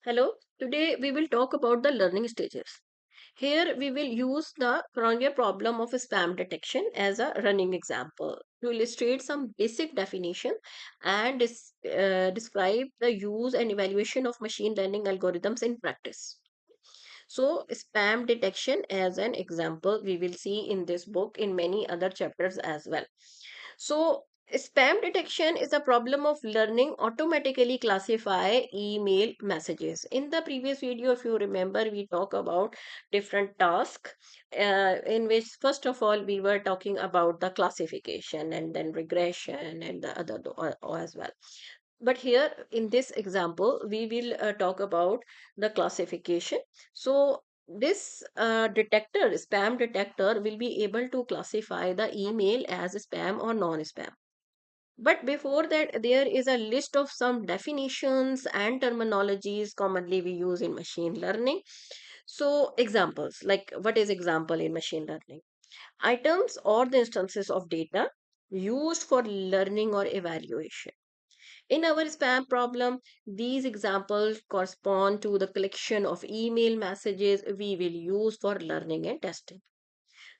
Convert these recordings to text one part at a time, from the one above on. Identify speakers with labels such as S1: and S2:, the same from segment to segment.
S1: Hello, today we will talk about the learning stages. Here we will use the Cronje problem of spam detection as a running example to illustrate some basic definition and describe the use and evaluation of machine learning algorithms in practice. So, spam detection as an example, we will see in this book in many other chapters as well. So, spam detection is a problem of learning automatically classify email messages. In the previous video, if you remember, we talk about different tasks in which, first of all, we were talking about the classification and then regression and the other as well. But here in this example, we will talk about the classification. So this detector, spam detector, will be able to classify the email as spam or non-spam. But before that, there is a list of some definitions and terminologies commonly we use in machine learning. So examples, like what is example in machine learning? Items or the instances of data used for learning or evaluation. In our spam problem, these examples correspond to the collection of email messages we will use for learning and testing.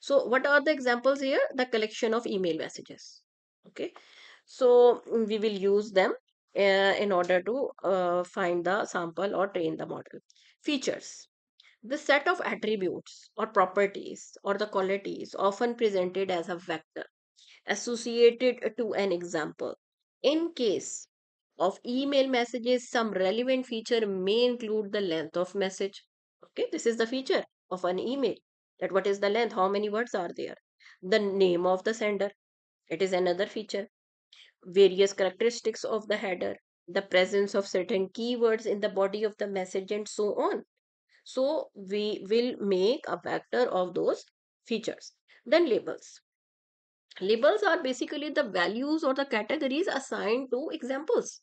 S1: So, what are the examples here? The collection of email messages. Okay, so we will use them in order to find the sample or train the model. Features. The set of attributes or properties or the qualities often presented as a vector associated to an example. In case of email messages, some relevant feature may include the length of message. Okay, this is the feature of an email. That what is the length? How many words are there? The name of the sender. It is another feature. Various characteristics of the header. The presence of certain keywords in the body of the message and so on. So we will make a vector of those features. Then labels. Labels are basically the values or the categories assigned to examples.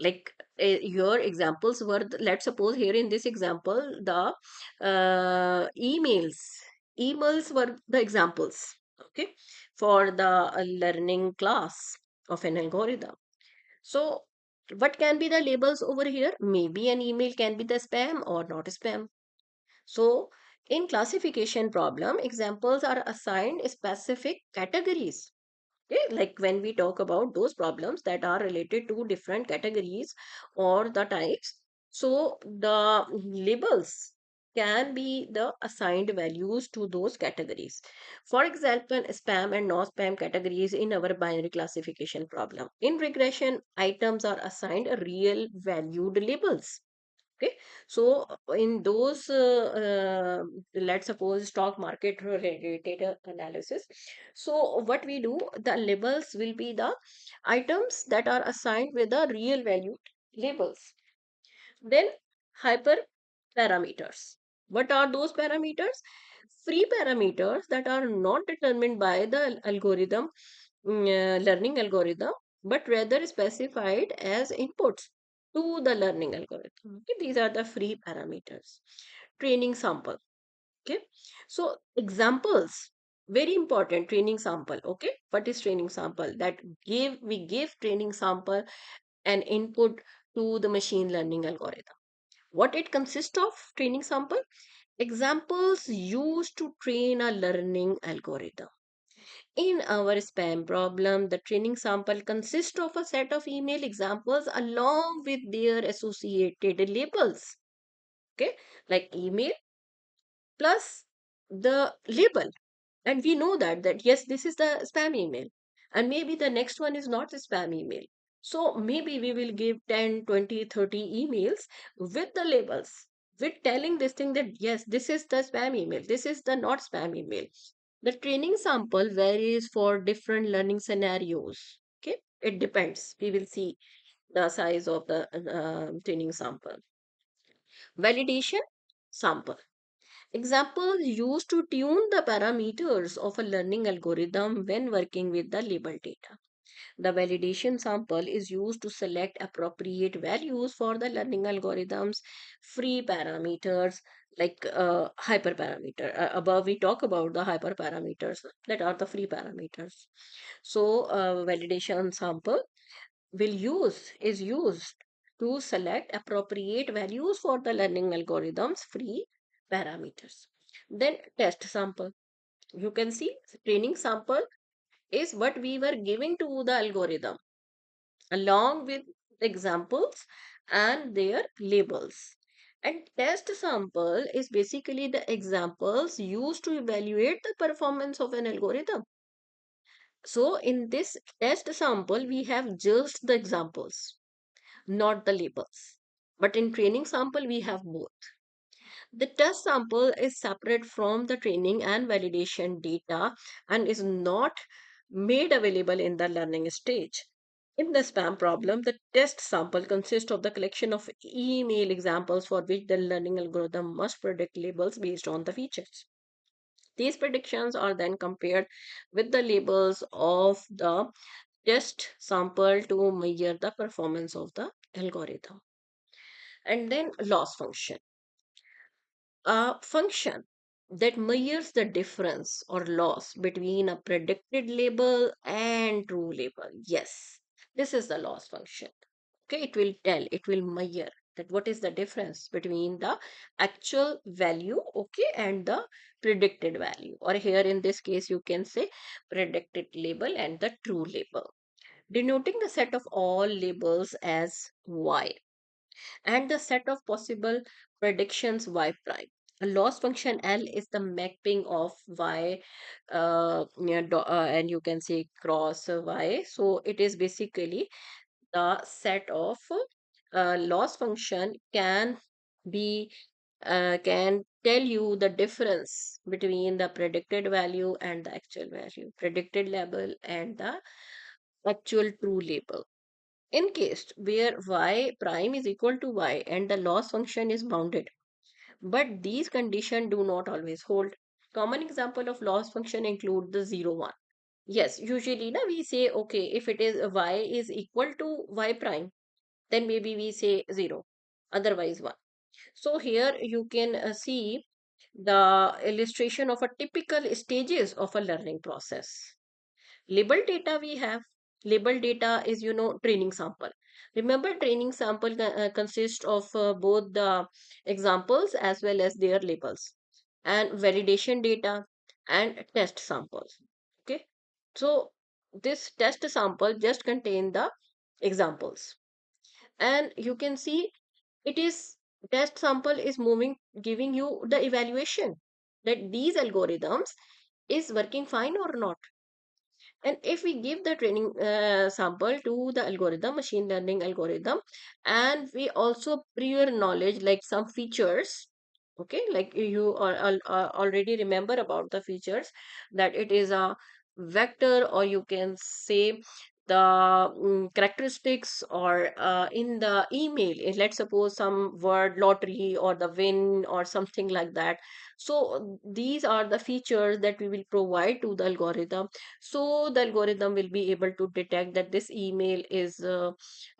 S1: Like your examples were, let's suppose here in this example, the emails. Emails were the examples, okay, for the learning class of an algorithm. So, what can be the labels over here? Maybe an email can be the spam or not spam. So, in classification problem, examples are assigned specific categories. Okay, like when we talk about those problems that are related to different categories or the types, so the labels can be the assigned values to those categories. For example, spam and non spam categories in our binary classification problem. In regression, items are assigned real valued labels. Okay, so in those, let's suppose stock market related analysis. So what we do, the labels will be the items that are assigned with the real value labels. Then hyperparameters. What are those parameters? Free parameters that are not determined by the algorithm, learning algorithm, but rather specified as inputs to the learning algorithm. Okay, these are the free parameters. Training sample. Okay, so examples, very important. Training sample. Okay, what is training sample? That give we give training sample an input to the machine learning algorithm. What it consists of? Training sample. Examples used to train a learning algorithm. In our spam problem, the training sample consists of a set of email examples along with their associated labels. Okay, like email plus the label. And we know that yes, this is the spam email, and maybe the next one is not a spam email. So maybe we will give 10, 20, 30 emails with the labels, with telling this thing that yes, this is the spam email, this is the not spam email. The training sample varies for different learning scenarios. Okay, it depends. We will see the size of the training sample. Validation sample. Examples used to tune the parameters of a learning algorithm when working with the label data. The validation sample is used to select appropriate values for the learning algorithms, free parameters like hyperparameter. Above we talk about the hyperparameters that are the free parameters. So validation sample will use is used to select appropriate values for the learning algorithm's free parameters. Then test sample. You can see training sample is what we were giving to the algorithm along with examples and their labels. And test sample is basically the examples used to evaluate the performance of an algorithm. So in this test sample, we have just the examples, not the labels. But in training sample, we have both. The test sample is separate from the training and validation data and is not made available in the learning stage. In the spam problem, the test sample consists of the collection of email examples for which the learning algorithm must predict labels based on the features. These predictions are then compared with the labels of the test sample to measure the performance of the algorithm. And then loss function. A function that measures the difference or loss between a predicted label and true label. Yes, this is the loss function. Okay, it will measure that what is the difference between the actual value, okay, and the predicted value. Or here in this case, you can say predicted label and the true label, denoting the set of all labels as y and the set of possible predictions y prime. A loss function L is the mapping of y, and you can say cross y. So it is basically the set of loss function be can tell you the difference between the predicted value and the actual value, predicted label and the actual true label. In case where y prime is equal to y and the loss function is bounded, but these conditions do not always hold. Common example of loss function include the 0 1. Yes, usually na, we say okay, if it is y is equal to y prime, then maybe we say 0, otherwise 1. So here you can see the illustration of a typical stages of a learning process. Label data we have. Label data is, training sample. Remember, training sample consists of both the examples as well as their labels, and validation data and test samples. Okay. So this test sample just contain the examples. And you can see it is test sample is moving, giving you the evaluation that these algorithms is working fine or not. And if we give the training sample to the algorithm, machine learning algorithm, and we also prior knowledge like some features, okay, like you already remember about the features that it is a vector, or you can say the characteristics, or in the email, let's suppose some word lottery or the win or something like that. So these are the features that we will provide to the algorithm, so the algorithm will be able to detect that this email is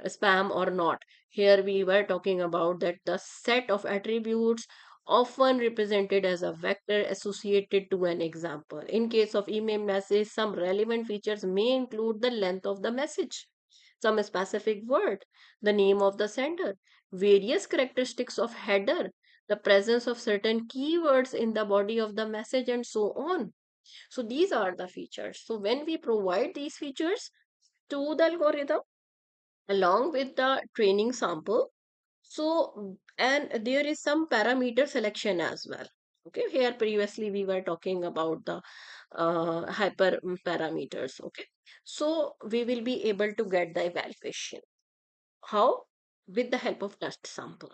S1: spam or not. Here we were talking about that the set of attributes often represented as a vector associated to an example. In case of email message, some relevant features may include the length of the message, some specific word, the name of the sender, various characteristics of header, the presence of certain keywords in the body of the message, and so on. So these are the features. So when we provide these features to the algorithm along with the training sample, so and there is some parameter selection as well. Okay, here previously we were talking about the hyper parameters. Okay, so we will be able to get the evaluation. How? With the help of test sample.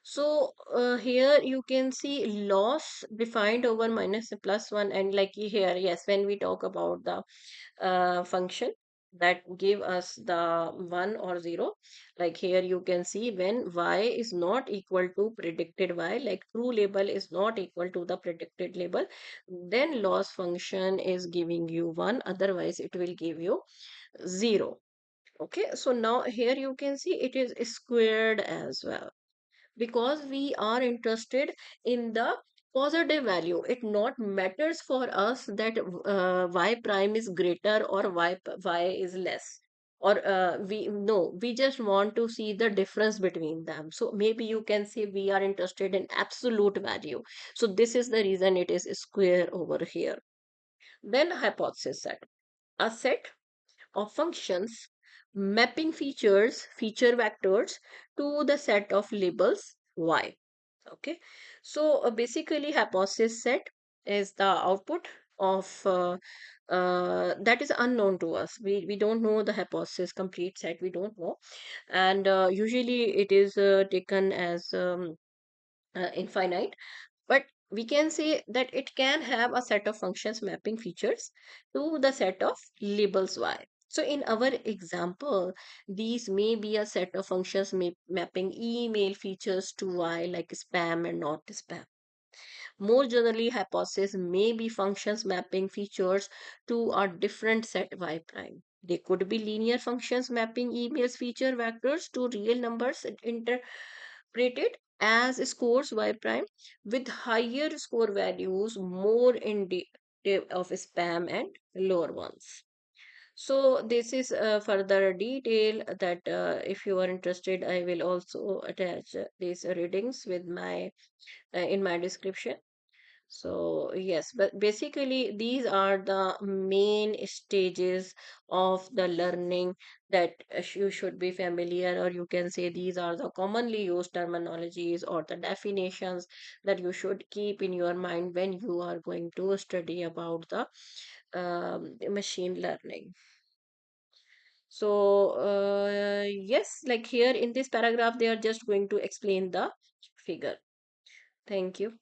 S1: So here you can see loss defined over minus plus one, and like here, yes, when we talk about the function that give us the 1 or 0, like here you can see when y is not equal to predicted y, like true label is not equal to the predicted label, then loss function is giving you 1, otherwise it will give you 0. Okay, so now here you can see it is squared as well, because we are interested in the positive value. It not matters for us that y prime is greater or y is less. or we just want to see the difference between them. So maybe you can say we are interested in absolute value, so this is the reason it is square over here. Then hypothesis set, a set of functions mapping feature vectors to the set of labels y. Okay, so basically hypothesis set is the output of that is unknown to us. We don't know the hypothesis complete set, we don't know. And usually it is taken as infinite, but we can say that it can have a set of functions mapping features to the set of labels y. So in our example, these may be a set of functions mapping email features to y, like spam and not spam. More generally, hypotheses may be functions mapping features to a different set y prime. They could be linear functions mapping emails feature vectors to real numbers interpreted as scores y prime, with higher score values more indicative of spam and lower ones. So this is further detail that if you are interested, I will also attach these readings with my in my description. So, yes, but basically, these are the main stages of the learning that you should be familiar, or you can say these are the commonly used terminologies or the definitions that you should keep in your mind when you are going to study about the machine learning. So, yes, like here in this paragraph, they are just going to explain the figure. Thank you.